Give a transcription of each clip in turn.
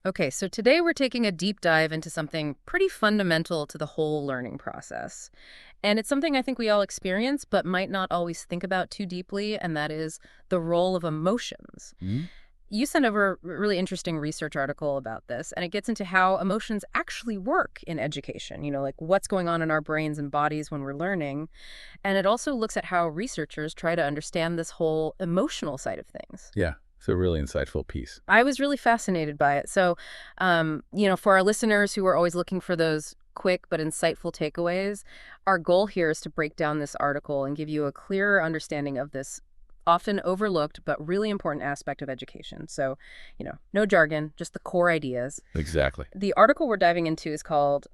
Okay, so today we're taking a deep dive into something pretty fundamental to the whole learning process. And it's something I think we all experience, but might not always think about too deeply, and that is the role of emotions. Hmm? You sent over a really interesting research article about this, and it gets into how emotions actually work in education, like what's going on in our brains and bodies when we're learning. And it also looks at how researchers try to understand this whole emotional side of things. Yeah, it's a really insightful piece. I was really fascinated by it. So, for our listeners who are always looking for those quick but insightful takeaways, our goal here is to break down this article and give you a clearer understanding of this often overlooked but really important aspect of education. So, no jargon, just the core ideas. Exactly. The article we're diving into is called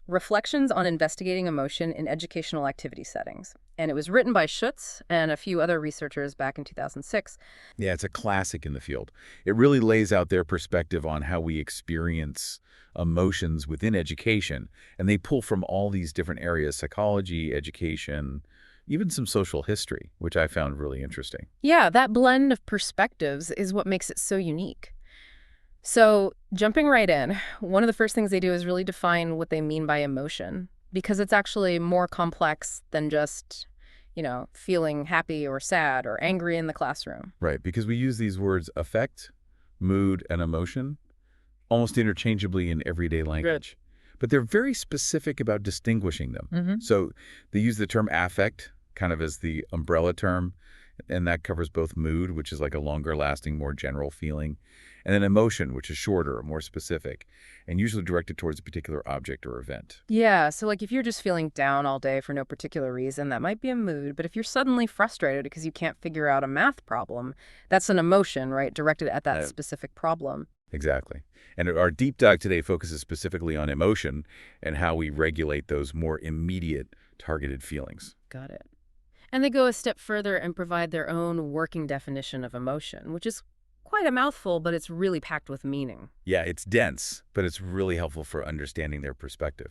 Reflections on Investigating Emotion in Educational Activity Settings. And it was written by Schutz and a few other researchers back in 2006. Yeah, it's a classic in the field. It really lays out their perspective on how we experience emotions within education, and they pull from all these different areas: psychology, education, even some social history, which I found really interesting. Yeah, that blend of perspectives is what makes it so unique. So, jumping right in, one of the first things they do is really define what they mean by emotion, because it's actually more complex than just, feeling happy or sad or angry in the classroom. Right, because we use these words affect, mood, and emotion almost interchangeably in everyday Good. language. But they're very specific about distinguishing them. Mm-hmm. So they use the term affect kind of as the umbrella term, and that covers both mood, which is like a longer lasting, more general feeling, and then emotion, which is shorter, more specific, and usually directed towards a particular object or event. Yeah, so like if you're just feeling down all day for no particular reason, that might be a mood. But if you're suddenly frustrated because you can't figure out a math problem, that's an emotion, right? Directed at that Uh, specific problem. exactly. And our deep dive today focuses specifically on emotion and how we regulate those more immediate targeted feelings. Got it. And they go a step further and provide their own working definition of emotion, which is quite a mouthful, but it's really packed with meaning. Yeah, it's dense, but it's really helpful for understanding their perspective.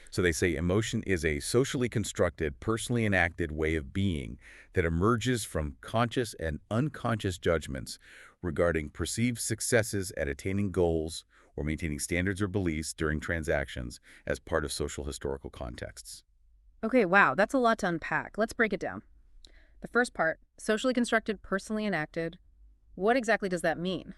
So they say emotion is a socially constructed, personally enacted way of being that emerges from conscious and unconscious judgments regarding perceived successes at attaining goals or maintaining standards or beliefs during transactions as part of social historical contexts. Okay, wow, that's a lot to unpack. Let's break it down. The first part, socially constructed, personally enacted. What exactly does that mean?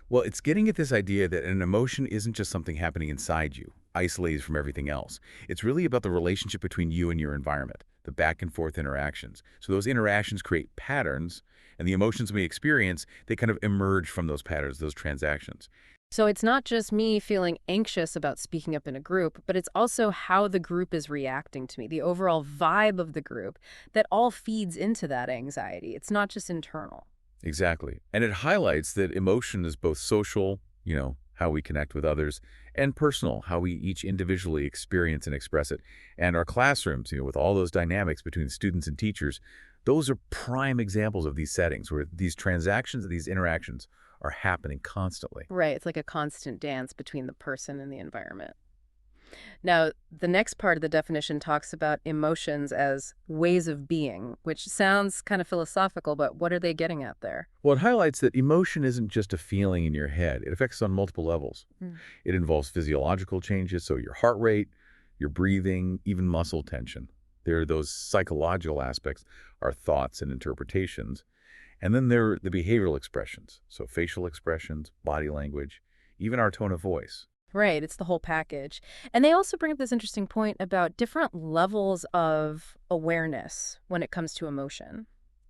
Well, it's getting at this idea that an emotion isn't just something happening inside you, isolated from everything else. It's really about the relationship between you and your environment, the back and forth interactions. So those interactions create patterns, and the emotions we experience, they kind of emerge from those patterns, those transactions. So it's not just me feeling anxious about speaking up in a group, but it's also how the group is reacting to me, the overall vibe of the group that all feeds into that anxiety. It's not just internal. Exactly. And it highlights that emotion is both social, how we connect with others, and personal, how we each individually experience and express it. And our classrooms, with all those dynamics between students and teachers, those are prime examples of these settings where these transactions, these interactions are happening constantly. Right. It's like a constant dance between the person and the environment. Now, the next part of the definition talks about emotions as ways of being, which sounds kind of philosophical, but what are they getting at there? Well, it highlights that emotion isn't just a feeling in your head. It affects us on multiple levels. Mm. It involves physiological changes, so your heart rate, your breathing, even muscle tension. There are those psychological aspects, our thoughts and interpretations. And then there are the behavioral expressions, so facial expressions, body language, even our tone of voice. Right, it's the whole package. And they also bring up this interesting point about different levels of awareness when it comes to emotion.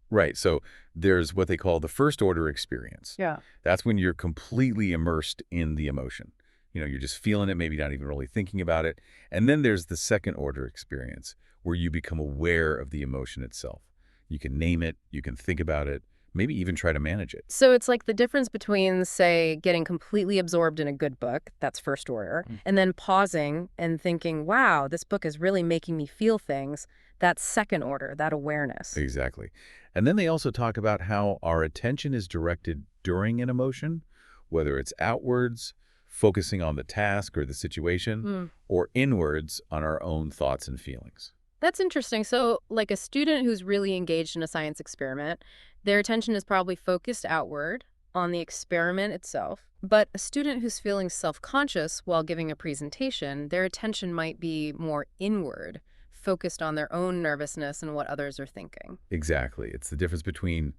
Right, so there's what they call the first order experience. Yeah. That's when you're completely immersed in the emotion. You're just feeling it, maybe not even really thinking about it. And then there's the second order experience, where you become aware of the emotion itself. You can name it, you can think about it, maybe even try to manage it. So it's like the difference between, say, getting completely absorbed in a good book, that's first order, and then pausing and thinking, wow, this book is really making me feel things, that's second order, that awareness. Exactly. And then they also talk about how our attention is directed during an emotion, whether it's outwards, focusing on the task or the situation, Hmm. or inwards on our own thoughts and feelings. That's interesting. So, like a student who's really engaged in a science experiment, their attention is probably focused outward. on the experiment itself. But a student who's feeling self-conscious while giving a presentation, their attention might be more inward, focused on their own nervousness and what others are thinking. Exactly. It's the difference between,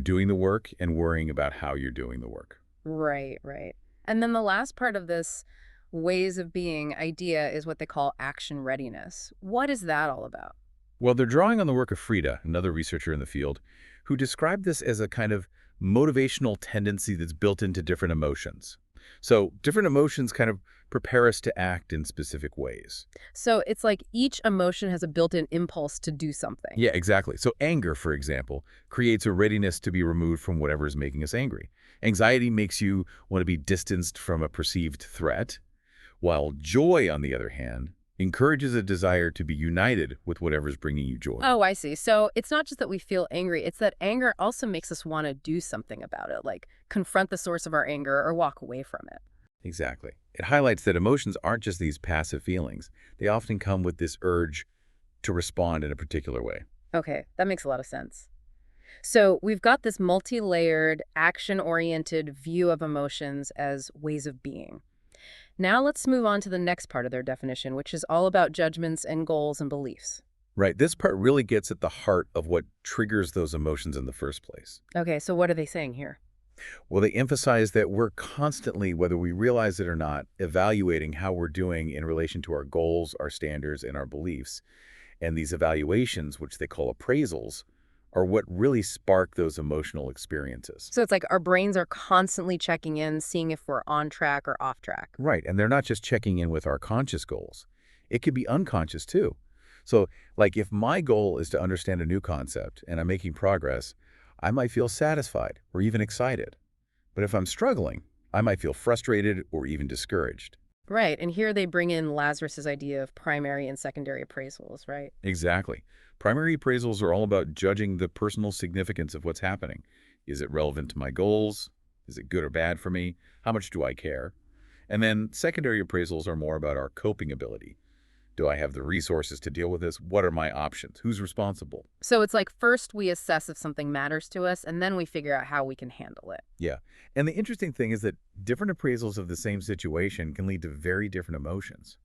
doing the work and worrying about how you're doing the work. Right, right. And then the last part of this ways of being idea is what they call action readiness. What is that all about? Well, they're drawing on the work of Frida, another researcher in the field, who described this as a kind of motivational tendency that's built into different emotions. So different emotions kind of prepare us to act in specific ways. So it's like each emotion has a built-in impulse to do something. Yeah, exactly. So anger, for example, creates a readiness to be removed from whatever is making us angry. Anxiety makes you want to be distanced from a perceived threat, while joy, on the other hand, encourages a desire to be united with whatever's bringing you joy. Oh, I see. So it's not just that we feel angry, it's that anger also makes us want to do something about it, like confront the source of our anger or walk away from it. Exactly. It highlights that emotions aren't just these passive feelings. They often come with this urge to respond in a particular way. Okay, that makes a lot of sense. So we've got this multi-layered, action-oriented view of emotions as ways of being. Now let's move on to the next part of their definition, which is all about judgments and goals and beliefs. Right. This part really gets at the heart of what triggers those emotions in the first place. Okay, so what are they saying here? Well, they emphasize that we're constantly, whether we realize it or not, evaluating how we're doing in relation to our goals, our standards, and our beliefs. And these evaluations, which they call appraisals, are what really spark those emotional experiences. So it's like our brains are constantly checking in, seeing if we're on track or off track. Right. And they're not just checking in with our conscious goals. It could be unconscious too. So, like if my goal is to understand a new concept and I'm making progress, I might feel satisfied or even excited. But if I'm struggling, I might feel frustrated or even discouraged. Right, and here they bring in Lazarus's idea of primary and secondary appraisals, right? Exactly. Primary appraisals are all about judging the personal significance of what's happening. Is it relevant to my goals? Is it good or bad for me? How much do I care? And then secondary appraisals are more about our coping ability. Do I have the resources to deal with this? What are my options? Who's responsible? So it's like first we assess if something matters to us, and then we figure out how we can handle it. Yeah. And the interesting thing is that different appraisals of the same situation can lead to very different emotions.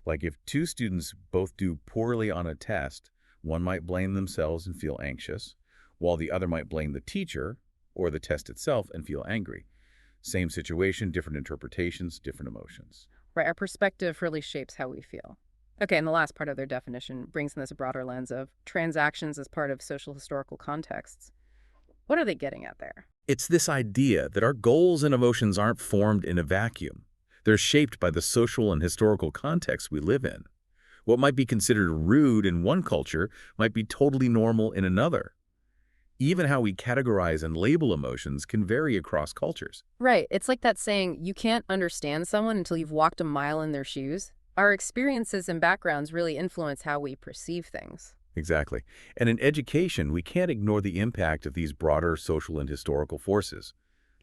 Like if two students both do poorly on a test, one might blame themselves and feel anxious, while the other might blame the teacher or the test itself and feel angry. Same situation, different interpretations, different emotions. Right, our perspective really shapes how we feel. Okay, and the last part of their definition brings in this broader lens of transactions as part of social historical contexts. What are they getting at there? It's this idea that our goals and emotions aren't formed in a vacuum. They're shaped by the social and historical context we live in. What might be considered rude in one culture might be totally normal in another. Even how we categorize and label emotions can vary across cultures. Right, it's like that saying, you can't understand someone until you've walked a mile in their shoes. Our experiences and backgrounds really influence how we perceive things. Exactly. And in education, we can't ignore the impact of these broader social and historical forces,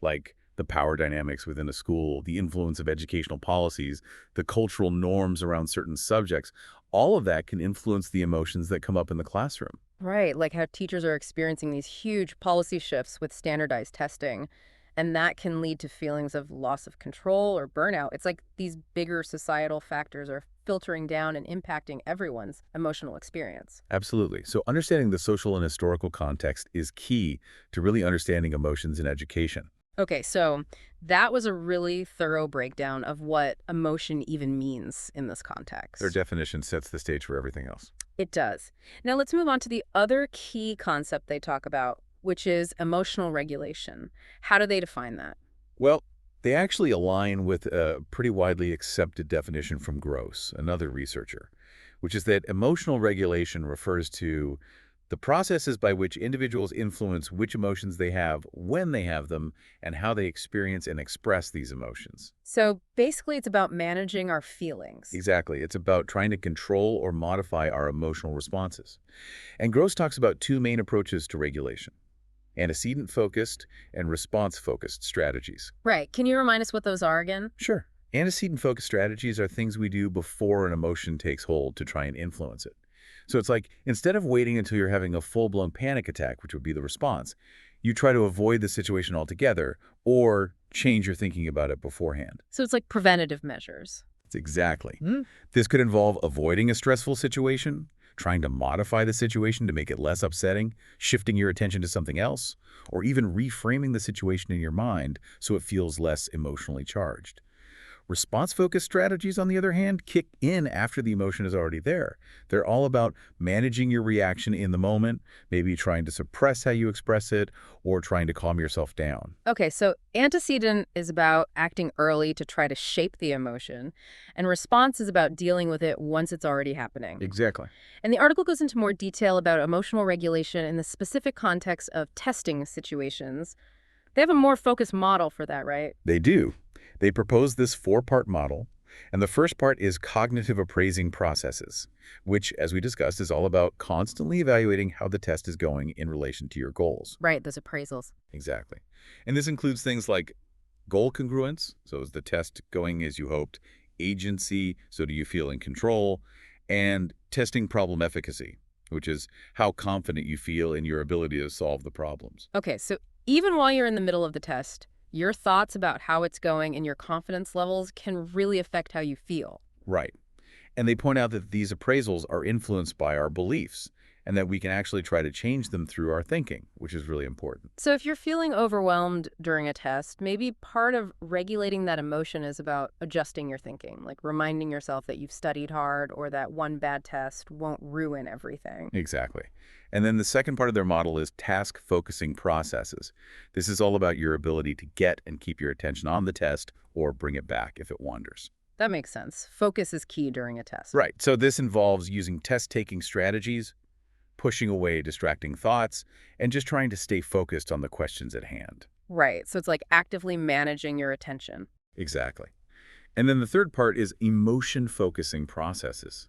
like the power dynamics within a school, the influence of educational policies, the cultural norms around certain subjects. All of that can influence the emotions that come up in the classroom. Right, like how teachers are experiencing these huge policy shifts with standardized testing, and that can lead to feelings of loss of control or burnout. It's like these bigger societal factors are filtering down and impacting everyone's emotional experience. Absolutely. So understanding the social and historical context is key to really understanding emotions in education. Okay, so that was a really thorough breakdown of what emotion even means in this Their context. definition sets the stage for everything else. It does. Now let's move on to the other key concept they talk about, which is emotional regulation. How do they define that? Well, they actually align with a pretty widely accepted definition from Gross, another researcher, which is that emotional regulation refers to the processes by which individuals influence which emotions they have, when they have them, and how they experience and express these emotions. So basically, it's about managing our feelings. Exactly. It's about trying to control or modify our emotional responses. And Gross talks about two main approaches to regulation: antecedent-focused and response-focused strategies. Right. Can you remind us what those are again? Sure. Antecedent-focused strategies are things we do before an emotion takes hold to try and influence it. So it's like, instead of waiting until you're having a full-blown panic attack, which would be the response, You try to avoid the situation altogether or change your thinking about it beforehand. So it's like preventative measures. Exactly. This could involve avoiding a stressful situation, trying to modify the situation to make it less upsetting, shifting your attention to something else, or even reframing the situation in your mind so it feels less emotionally charged. Response-focused strategies, on the other hand, kick in after the emotion is already there. They're all about managing your reaction in the moment, maybe trying to suppress how you express it, or trying to calm yourself down. Okay, so antecedent is about acting early to try to shape the emotion, and response is about dealing with it once it's already happening. Exactly. And the article goes into more detail about emotional regulation in the specific context of testing situations. They have a more focused model for that, right? They do. They propose this four-part model, and the first part is cognitive appraising processes, which, as we discussed, is all about constantly evaluating how the test is going in relation to your goals. Right, those appraisals. Exactly. And this includes things like goal congruence, so is the test going as you hoped, agency, so do you feel in control, and testing problem efficacy, which is how confident you feel in your ability to solve the problems. Okay, so even while you're in the middle of the test, your thoughts about how it's going and your confidence levels can really affect how you feel. Right. And they point out that these appraisals are influenced by our beliefs and that we can actually try to change them through our thinking, which is really important. So if you're feeling overwhelmed during a test, maybe part of regulating that emotion is about adjusting your thinking, like reminding yourself that you've studied hard or that one bad test won't ruin everything. Exactly. And then the second part of their model is task focusing processes. This is all about your ability to get and keep your attention on the test or bring it back if it wanders. That makes sense. Focus is key during a test. Right. So this involves using test-taking strategies, pushing away distracting thoughts, and just trying to stay focused on the questions at hand. Right. So it's like actively managing your attention. Exactly. And then the third part is emotion-focusing processes.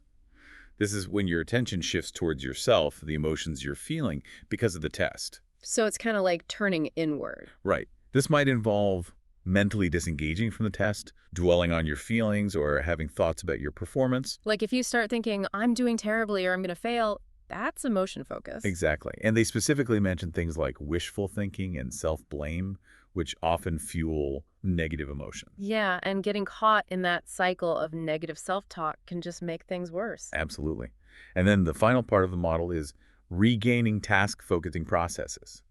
This is when your attention shifts towards yourself, the emotions you're feeling, because of the test. So it's kind of like turning inward. Right. This might involve mentally disengaging from the test, dwelling on your feelings, or having thoughts about your performance. Like if you start thinking, I'm doing terribly or I'm going to fail, that's emotion focus. Exactly. And they specifically mention things like wishful thinking and self-blame, which often fuel negative emotion. Yeah, and getting caught in that cycle of negative self-talk can just make things worse. Absolutely. And then the final part of the model is regaining task-focusing processes.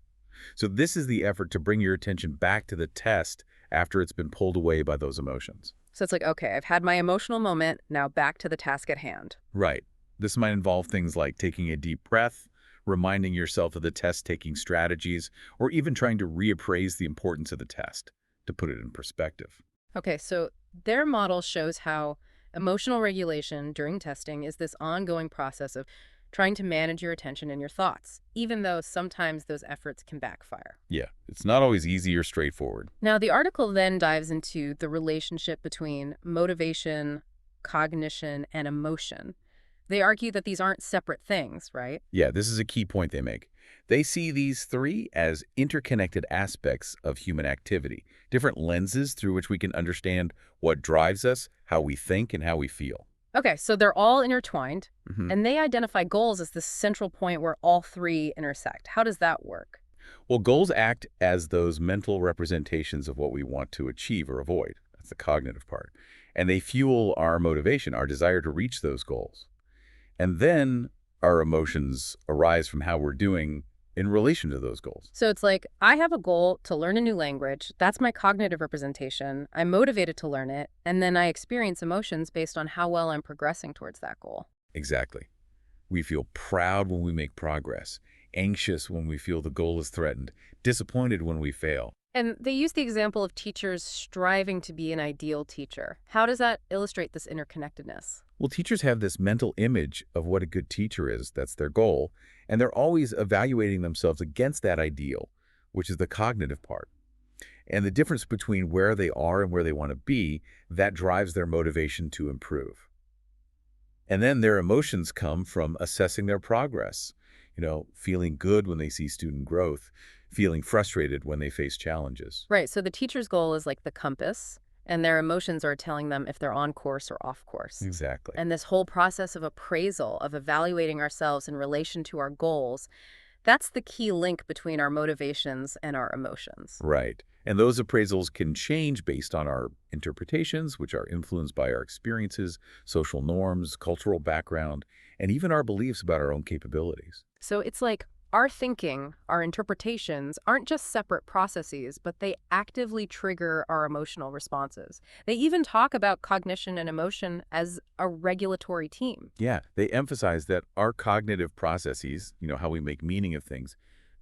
So this is the effort to bring your attention back to the test after it's been pulled away by those emotions. So it's like, okay, I've had my emotional moment, now back to the task at hand. Right. This might involve things like taking a deep breath, reminding yourself of the test-taking strategies, or even trying to reappraise the importance of the test, to put it in perspective. Okay, so their model shows how emotional regulation during testing is this ongoing process of trying to manage your attention and your thoughts, even though sometimes those efforts can backfire. Yeah, it's not always easy or straightforward. Now, the article then dives into the relationship between motivation, cognition, and emotion. They argue that these aren't separate things, right? Yeah, this is a key point they make. They see these three as interconnected aspects of human activity, different lenses through which we can understand what drives us, how we think, and how we feel. Okay, so they're all intertwined, Mhm. and they identify goals as the central point where all three intersect. How does that work? Well, goals act as those mental representations of what we want to achieve or avoid. That's the cognitive part. And they fuel our motivation, our desire to reach those goals. And then our emotions arise from how we're doing in relation to those goals. So it's like, I have a goal to learn a new language. That's my cognitive representation. I'm motivated to learn it, and then I experience emotions based on how well I'm progressing towards that goal. Exactly. We feel proud when we make progress, anxious when we feel the goal is threatened, disappointed when we fail. And they use the example of teachers striving to be an ideal teacher. How does that illustrate this interconnectedness? Well, teachers have this mental image of what a good teacher is, that's their goal, and they're always evaluating themselves against that ideal, which is the cognitive part. And the difference between where they are and where they want to be, that drives their motivation to improve. And then their emotions come from assessing their progress, feeling good when they see student growth, feeling frustrated when they face challenges. Right, so the teacher's goal is like the compass, and their emotions are telling them if they're on course or off course. Exactly. And this whole process of appraisal, of evaluating ourselves in relation to our goals, That's the key link between our motivations and our emotions. Right. And those appraisals can change based on our interpretations, which are influenced by our experiences, social norms, cultural background, and even our beliefs about our own capabilities. So it's like our thinking, our interpretations aren't just separate processes, but they actively trigger our emotional responses. They even talk about cognition and emotion as a regulatory team. Yeah, they emphasize that our cognitive processes, how we make meaning of things,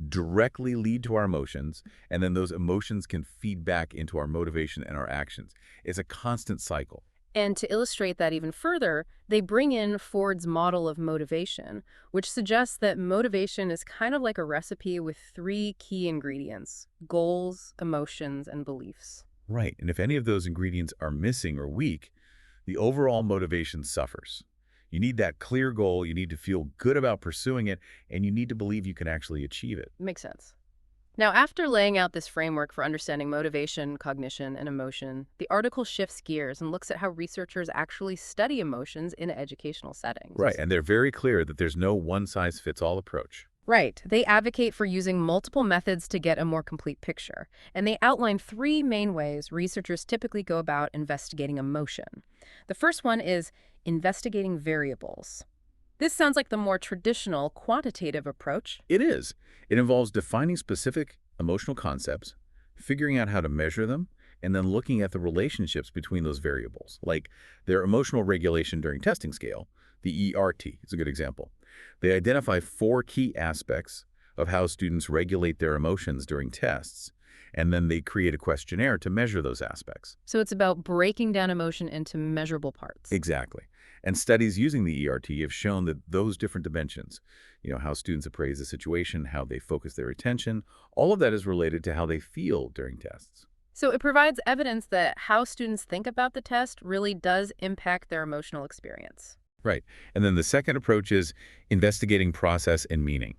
directly lead to our emotions, and then those emotions can feed back into our motivation and our actions. It's a constant cycle. And to illustrate that even further, they bring in Ford's model of motivation, which suggests that motivation is kind of like a recipe with three key ingredients: goals, emotions, and beliefs. Right, and if any of those ingredients are missing or weak, the overall motivation suffers. You need that clear goal, you need to feel good about pursuing it, and you need to believe you can actually achieve it. Makes sense. Now, after laying out this framework for understanding motivation, cognition, and emotion, the article shifts gears and looks at how researchers actually study emotions in educational Right, settings. and they're very clear that there's no one-size-fits-all approach. Right. They advocate for using multiple methods to get a more complete picture. And they outline three main ways researchers typically go about investigating emotion. The first one is investigating variables. This sounds like the more traditional quantitative approach. It is. It involves defining specific emotional concepts, figuring out how to measure them, and then looking at the relationships between those variables, like their emotional regulation during testing scale. The ERT is a good example. They identify four key aspects of how students regulate their emotions during tests, and then they create a questionnaire to measure those aspects. So it's about breaking down emotion into measurable parts. Exactly. And studies using the ERT have shown that those different dimensions, how students appraise the situation, how they focus their attention, all of that is related to how they feel during tests. So it provides evidence that how students think about the test really does impact their emotional experience. Right. And then the second approach is investigating process and meaning.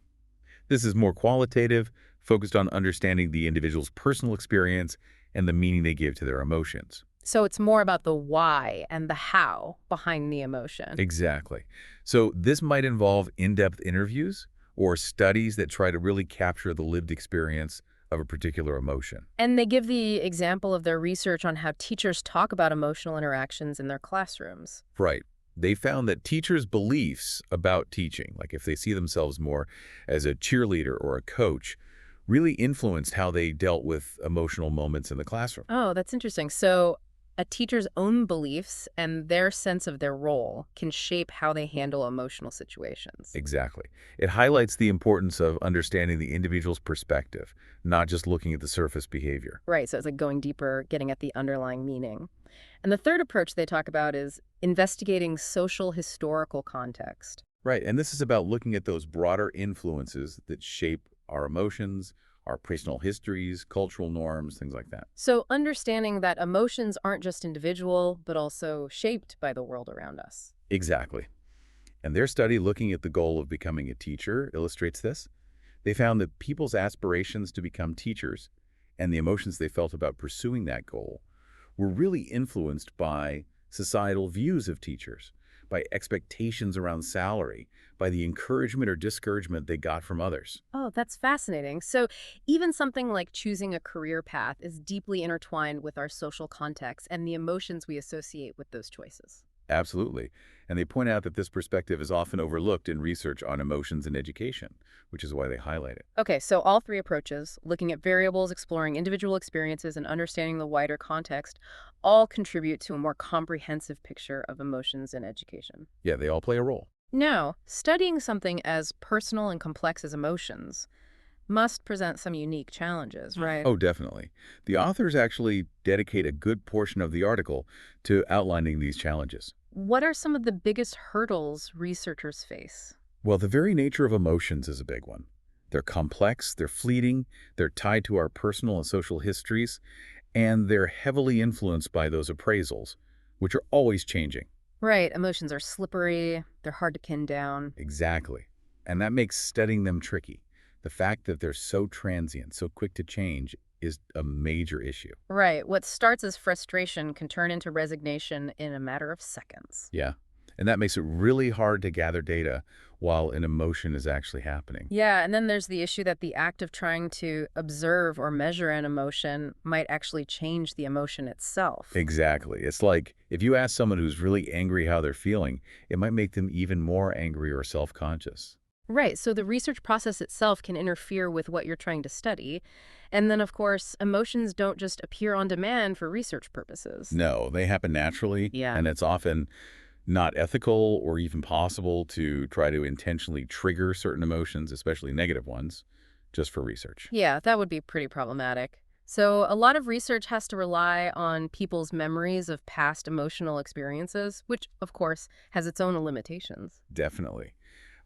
This is more qualitative, focused on understanding the individual's personal experience and the meaning they give to their emotions. So it's more about the why and the how behind the emotion. Exactly. So this might involve in-depth interviews or studies that try to really capture the lived experience of a particular emotion. And they give the example of their research on how teachers talk about emotional interactions in their classrooms. Right. They found that teachers' beliefs about teaching, like if they see themselves more as a cheerleader or a coach, really influenced how they dealt with emotional moments in the classroom. Oh, that's interesting. So a teacher's own beliefs and their sense of their role can shape how they handle emotional situations. Exactly. It highlights the importance of understanding the individual's perspective, not just looking at the surface behavior. Right, so it's like going deeper, getting at the underlying meaning. And the third approach they talk about is investigating social historical context. Right, and this is about looking at those broader influences that shape our emotions, our personal histories, cultural norms, things like that. So understanding that emotions aren't just individual, but also shaped by the world around us. Exactly. And their study looking at the goal of becoming a teacher illustrates this. They found that people's aspirations to become teachers and the emotions they felt about pursuing that goal were really influenced by societal views of teachers, by expectations around salary, by the encouragement or discouragement they got from others. Oh, that's fascinating. So even something like choosing a career path is deeply intertwined with our social context and the emotions we associate with those choices. Absolutely. And they point out that this perspective is often overlooked in research on emotions in education, which is why they highlight it. Okay, so all three approaches, looking at variables, exploring individual experiences, and understanding the wider context, all contribute to a more comprehensive picture of emotions in education. Yeah, they all play a role. Now, studying something as personal and complex as emotions must present some unique challenges, right? Oh, definitely. The authors actually dedicate a good portion of the article to outlining these challenges. What are some of the biggest hurdles researchers face? Well, the very nature of emotions is a big one. They're complex, they're fleeting, they're tied to our personal and social histories, and they're heavily influenced by those appraisals, which are always changing. Right, emotions are slippery, they're hard to pin down. Exactly. And that makes studying them tricky. The fact that they're so transient, so quick to change, is a major issue. Right, what starts as frustration can turn into resignation in a matter of seconds. Yeah. And that makes it really hard to gather data while an emotion is actually happening. Yeah, and then there's the issue that the act of trying to observe or measure an emotion might actually change the emotion itself. Exactly. It's like if you ask someone who's really angry how they're feeling, it might make them even more angry or self-conscious. Right, so the research process itself can interfere with what you're trying to study. And then, of course, emotions don't just appear on demand for research purposes. No, they happen naturally, Yeah. and it's often not ethical or even possible to try to intentionally trigger certain emotions, especially negative ones, just for research. Yeah, that would be pretty problematic. So, a lot of research has to rely on people's memories of past emotional experiences, which, of course, has its own limitations. Definitely.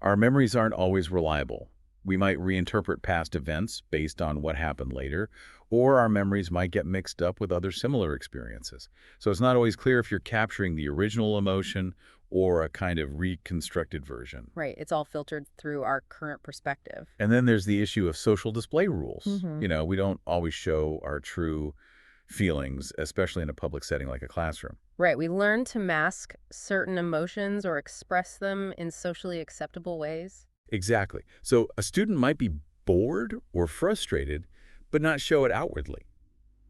Our memories aren't always reliable. We might reinterpret past events based on what happened later, or our memories might get mixed up with other similar experiences. So it's not always clear if you're capturing the original emotion or a kind of reconstructed version. Right, it's all filtered through our current perspective. And then there's the issue of social display rules. Hmm. We don't always show our true feelings, especially in a public setting like a classroom. Right, we learn to mask certain emotions or express them in socially acceptable ways. Exactly. So a student might be bored or frustrated, but not show it outwardly.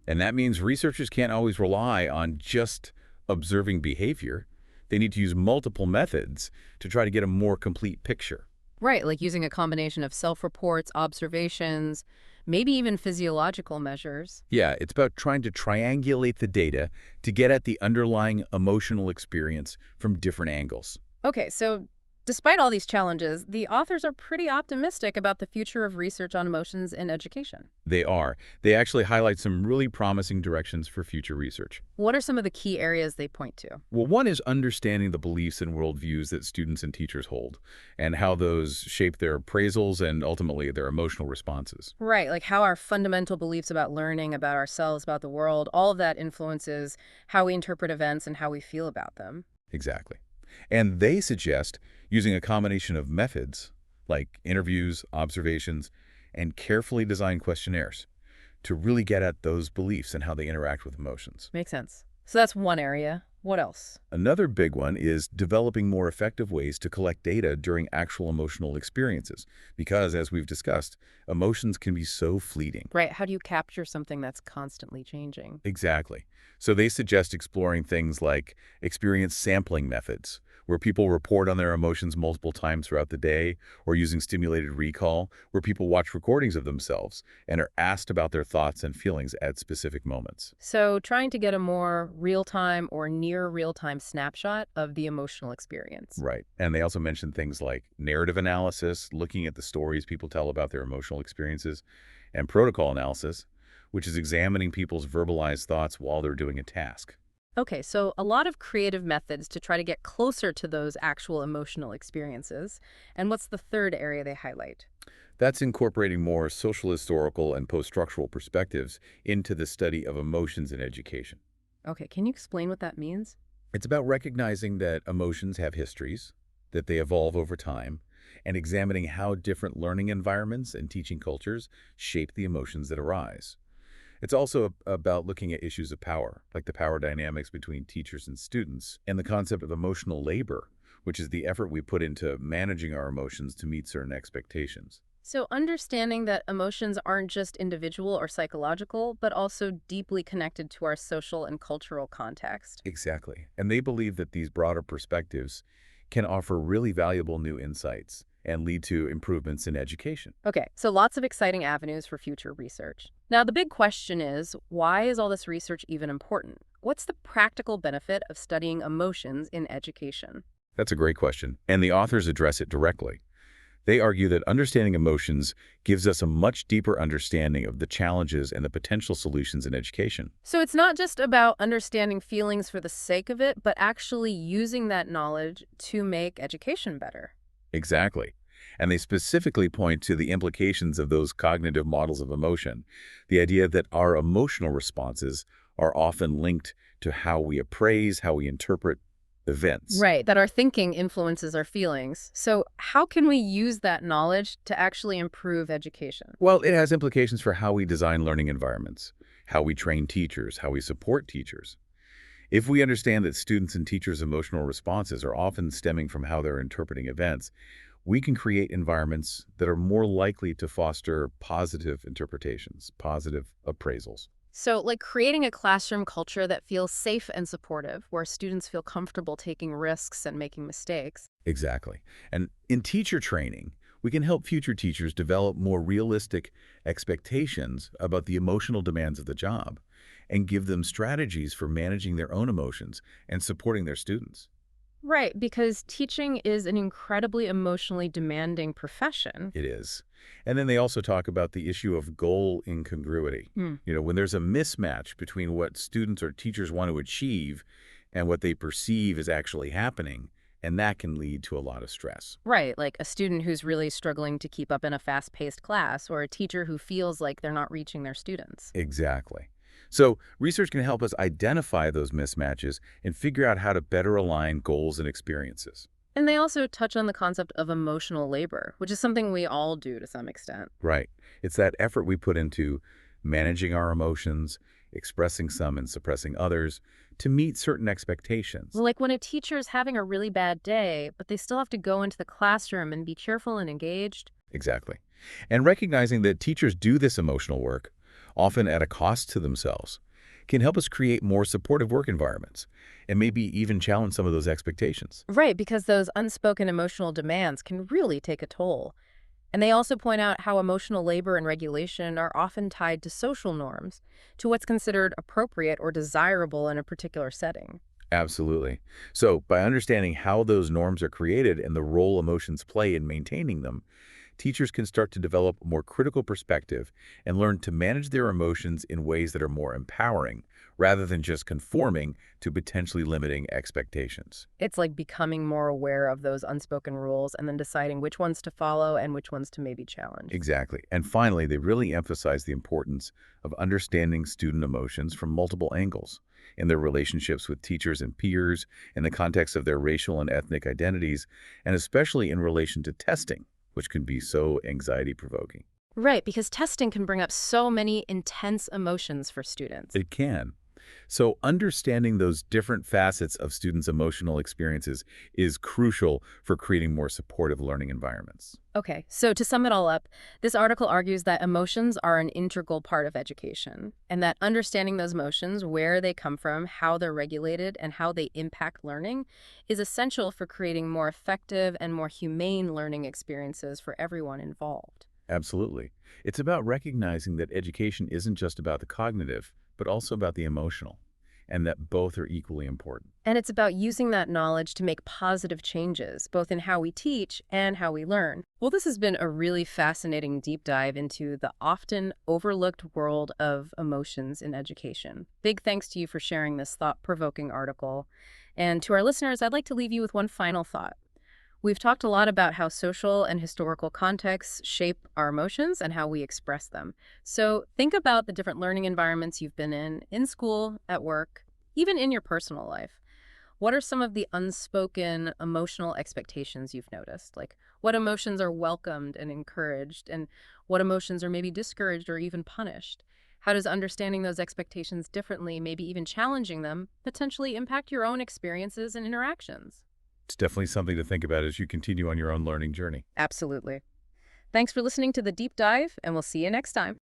And that means researchers can't always rely on just observing behavior. They need to use multiple methods to try to get a more complete picture. Right, like using a combination of self-reports, observations, maybe even physiological measures. Yeah, it's about trying to triangulate the data to get at the underlying emotional experience from different angles. Okay, so despite all these challenges, the authors are pretty optimistic about the future of research on emotions in education. They are. They actually highlight some really promising directions for future research. What are some of the key areas they point to? Well, one is understanding the beliefs and worldviews that students and teachers hold, and how those shape their appraisals and ultimately their emotional responses. Right, like how our fundamental beliefs about learning, about ourselves, about the world, all of that influences how we interpret events and how we feel about them. Exactly. And they suggest using a combination of methods, like interviews, observations, and carefully designed questionnaires to really get at those beliefs and how they interact with emotions. Makes sense. So that's one area. What else? Another big one is developing more effective ways to collect data during actual emotional experiences. Because, as we've discussed, emotions can be so fleeting. Right, how do you capture something that's constantly changing? Exactly. So they suggest exploring things like experience sampling methods, where people report on their emotions multiple times throughout the day, or using stimulated recall, where people watch recordings of themselves and are asked about their thoughts and feelings at specific moments. So, trying to get a more real-time or near real-time snapshot of the emotional experience. Right. And they also mention things like narrative analysis, looking at the stories people tell about their emotional experiences, and protocol analysis, which is examining people's verbalized thoughts while they're doing a task. Okay, so a lot of creative methods to try to get closer to those actual emotional experiences. And what's the third area they highlight? That's incorporating more social, historical, and post-structural perspectives into the study of emotions in education. Okay, can you explain what that means? It's about recognizing that emotions have histories, that they evolve over time, and examining how different learning environments and teaching cultures shape the emotions that arise. It's also about looking at issues of power, like the power dynamics between teachers and students, and the concept of emotional labor, which is the effort we put into managing our emotions to meet certain expectations. So, understanding that emotions aren't just individual or psychological, but also deeply connected to our social and cultural context. Exactly. And they believe that these broader perspectives can offer really valuable new insights and lead to improvements in education. Okay, so lots of exciting avenues for future research. Now, the big question is, why is all this research even important? What's the practical benefit of studying emotions in education? That's a great question, and the authors address it directly. They argue that understanding emotions gives us a much deeper understanding of the challenges and the potential solutions in education. So it's not just about understanding feelings for the sake of it, but actually using that knowledge to make education better. Exactly. And they specifically point to the implications of those cognitive models of emotion, the idea that our emotional responses are often linked to how we appraise, how we interpret events. Right, that our thinking influences our feelings. So how can we use that knowledge to actually improve education? Well, it has implications for how we design learning environments, how we train teachers, how we support teachers. If we understand that students' and teachers' emotional responses are often stemming from how they're interpreting events, we can create environments that are more likely to foster positive interpretations, positive appraisals. So, like creating a classroom culture that feels safe and supportive, where students feel comfortable taking risks and making mistakes. Exactly. And in teacher training, we can help future teachers develop more realistic expectations about the emotional demands of the job and give them strategies for managing their own emotions and supporting their students. Right, because teaching is an incredibly emotionally demanding profession. It is. And then they also talk about the issue of goal incongruity. Hmm. When there's a mismatch between what students or teachers want to achieve and what they perceive is actually happening, and that can lead to a lot of stress. Right, like a student who's really struggling to keep up in a fast-paced class, or a teacher who feels like they're not reaching their students. Exactly. So research can help us identify those mismatches and figure out how to better align goals and experiences. And they also touch on the concept of emotional labor, which is something we all do to some extent. Right. It's that effort we put into managing our emotions, expressing some and suppressing others to meet certain expectations. Like when a teacher is having a really bad day, but they still have to go into the classroom and be cheerful and engaged. Exactly. And recognizing that teachers do this emotional work, often at a cost to themselves, can help us create more supportive work environments and maybe even challenge some of those expectations. Right, because those unspoken emotional demands can really take a toll. And they also point out how emotional labor and regulation are often tied to social norms, to what's considered appropriate or desirable in a particular setting. Absolutely. So by understanding how those norms are created and the role emotions play in maintaining them, teachers can start to develop a more critical perspective and learn to manage their emotions in ways that are more empowering, rather than just conforming to potentially limiting expectations. It's like becoming more aware of those unspoken rules and then deciding which ones to follow and which ones to maybe challenge. Exactly. And finally, they really emphasize the importance of understanding student emotions from multiple angles in their relationships with teachers and peers, in the context of their racial and ethnic identities, and especially in relation to testing, which can be so anxiety-provoking. Right, because testing can bring up so many intense emotions for students. It can. So understanding those different facets of students' emotional experiences is crucial for creating more supportive learning environments. Okay, so to sum it all up, this article argues that emotions are an integral part of education, and that understanding those emotions, where they come from, how they're regulated, and how they impact learning, is essential for creating more effective and more humane learning experiences for everyone involved. Absolutely. It's about recognizing that education isn't just about the cognitive, but also about the emotional, and that both are equally important. And it's about using that knowledge to make positive changes, both in how we teach and how we learn. Well, this has been a really fascinating deep dive into the often overlooked world of emotions in education. Big thanks to you for sharing this thought-provoking article. And to our listeners, I'd like to leave you with one final thought. We've talked a lot about how social and historical contexts shape our emotions and how we express them. So think about the different learning environments you've been in school, at work, even in your personal life. What are some of the unspoken emotional expectations you've noticed? Like what emotions are welcomed and encouraged, and what emotions are maybe discouraged or even punished? How does understanding those expectations differently, maybe even challenging them, potentially impact your own experiences and interactions? It's definitely something to think about as you continue on your own learning journey. Absolutely. Thanks for listening to The Deep Dive, and we'll see you next time.